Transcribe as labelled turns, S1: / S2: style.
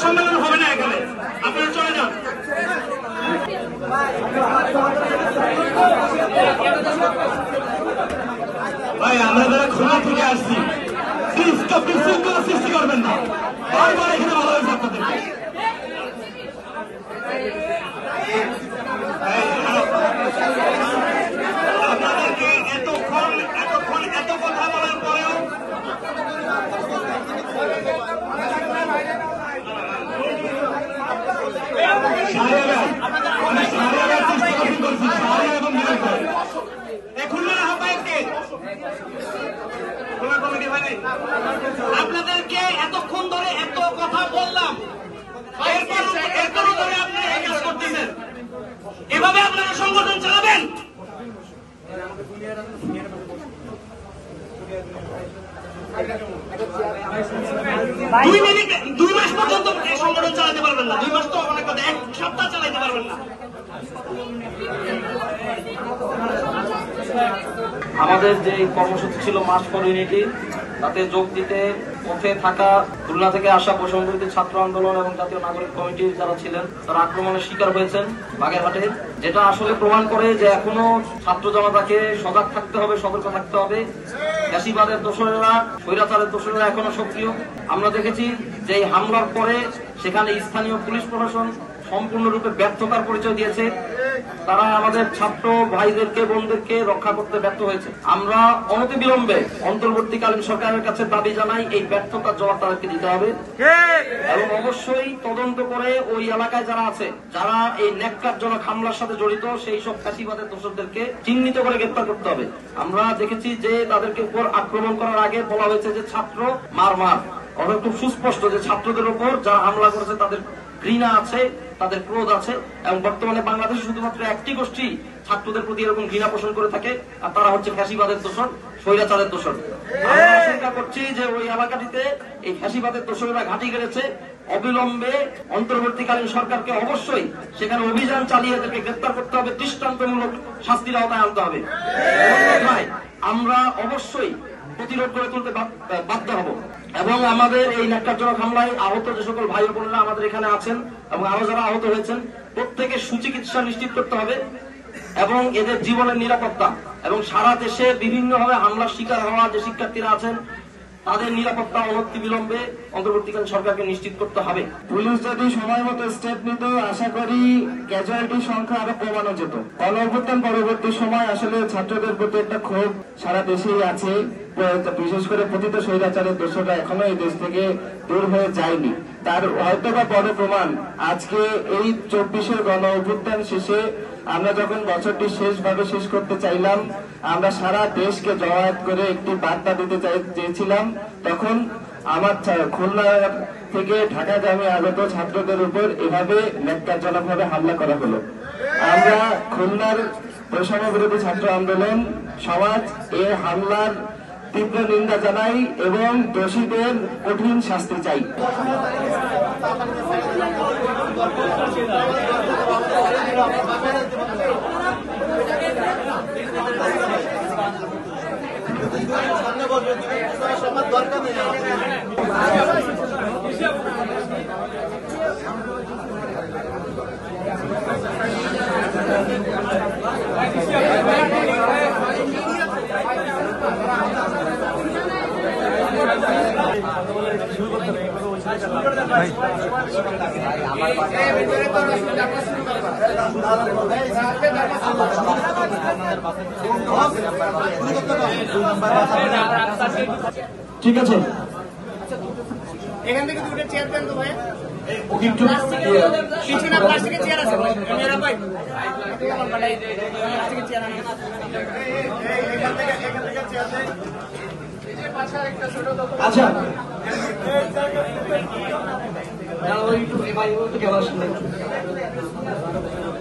S1: সম্মেলন হবে না এখানে, আপনারা চলে যান। ভাই আমরা যারা খুলনা থেকে আসছি, প্লিজ বিশৃঙ্খলা সৃষ্টি করবেন না, বারবার এখানে ভালো হয়েছে আপনাদের। আপনাদেরকে এতক্ষণ এত কথা বলার পরেও আপনাদেরকে এতক্ষণ ধরে এত কথা বললাম, এরপরও ধরে আপনি এই কাজ করতেছেন। এভাবে আপনারা সংগঠন চালাবেন? 2 মাস পর্যন্ত এই সংগঠন চালাতে পারবেন না। 2 মাস তো অনেক কথা, 1 সপ্তাহ চালাতে পারবেন না।
S2: আমাদের যে কর্মসূচি ছিল মার্চ ফর ইউনিটি, তাতে যোগ দিতে পথে থাকা খুলনা থেকে আসা বৈষম্যবিরোধী ছাত্র আন্দোলন এবং জাতীয় নাগরিক কমিটির যারা ছিলেন তারা আক্রমণের শিকার হয়েছেন বাগেরহাটে, যেটা আসলে প্রমাণ করে যে এখনো ছাত্র জনতাকে সজাগ থাকতে হবে, সতর্ক থাকতে হবে। ফ্যাসিবাদের দোসরেরা, স্বৈরাচারের দোসরেরা এখনো সক্রিয়। আমরা দেখেছি যে এই হামলার পরে সেখানে স্থানীয় পুলিশ প্রশাসন সম্পূর্ণরূপে ব্যর্থতার পরিচয় দিয়েছে। তারা আমাদের ছাত্র ভাইদেরকে বোনদেরকে রক্ষা করতে ব্যর্থ হয়েছে। আমরা অনতিবিলম্বে অন্তর্বর্তীকালীন সরকারের কাছে দাবি জানাই, এই ব্যর্থতার জবাব তাদেরকে দিতে হবে এবং অবশ্যই তদন্ত করে ওই এলাকায় যারা আছে, যারা এই ন্যাক্কারজনক হামলার সাথে জড়িত, সেই সব ফ্যাসিবাদের দোষরদেরকে চিহ্নিত করে গ্রেপ্তার করতে হবে। আমরা দেখেছি যে তাদেরকে উপর আক্রমণ করার আগে বলা হয়েছে যে ছাত্র মার। অর্থাৎ খুব সুস্পষ্ট যে ছাত্রদের উপর যারা হামলা করেছে তাদের ঘৃণা আছে, তাদের ক্রোধ আছে এবং বর্তমানে বাংলাদেশে শুধুমাত্র একটি গোষ্ঠী ছাত্রদের প্রতি এরকম ঘৃণা পোষণ করে থাকে, আর তারা হচ্ছে ফ্যাসিবাদের দোষর, স্বৈরাচারের দোষর। আমরা আশঙ্কা করছি যে ওই এলাকাটিতে এই ফ্যাসিবাদের দোষরেরা ঘাঁটি গেড়েছে। অবিলম্বে অন্তর্বর্তীকালীন সরকারকে অবশ্যই সেখানে অভিযান চালিয়ে এদেরকে গ্রেপ্তার করতে হবে, দৃষ্টান্তমূলক শাস্তির আওতায় আনতে হবে। আমরা অবশ্যই প্রতিরোধ করে তুলতে বাধ্য হব এবং আমাদের এই ন্যাক্কারজনক হামলায় আহত যে সকল ভাই বোনেরা আমাদের এখানে আছেন এবং আরো যারা আহত হয়েছেন, প্রত্যেকের সুচিকিৎসা নিশ্চিত করতে হবে এবং এদের জীবনের নিরাপত্তা এবং সারা দেশে বিভিন্নভাবে হামলার শিকার হওয়া যে শিক্ষার্থীরা আছেন তাদের নিরাপত্তা অনতিবিলম্বে অন্তর্বর্তীকালীন সরকারকে নিশ্চিত করতে হবে।
S3: পুলিশ যদি সময় মতো স্টেপ নিত, আশা করি ক্যাজুয়ালিটির সংখ্যা আরো কমানো যেত। গণঅভ্যুত্থান পরবর্তী সময় আসলে ছাত্রদের প্রতি একটা ক্ষোভ সারা দেশেই আছে, বিশেষ করে পতিত স্বৈরাচারের দোষরা এখনো এই দেশ থেকে দূর হয়ে যায়নি। তার হয়তোবা বড় প্রমাণ আজকে এই 24-এর গণঅভ্যুত্থান শেষে আমরা যখন বছরটি শেষ করতে চাইলাম, আমরা সারা দেশকে জমায়েত করে একটি বার্তা দিতে চেয়েছিলাম, তখন আমার খুলনা থেকে ঢাকাগামী আগত ছাত্রদের উপর এভাবে ন্যাক্কারজনকভাবে হামলা করা হলো। আমরা খুলনার বৈষম্য বিরোধী ছাত্র আন্দোলন সমাজ এই হামলার তীব্র নিন্দা জানাই এবং দোষীদের কঠিন শাস্তি চাই। ঠিক আছে,
S1: এখান থেকে 2টা চেয়ার দেন তো ভাই।
S3: পিছনে
S1: প্লাস্টিকের চেয়ার আছে ভাই, ভাই প্লাস্টিকের চেয়ার আনা। এখান থেকে চেয়ার দেন।
S3: আচ্ছা
S2: ওই একটু ভাই কেমন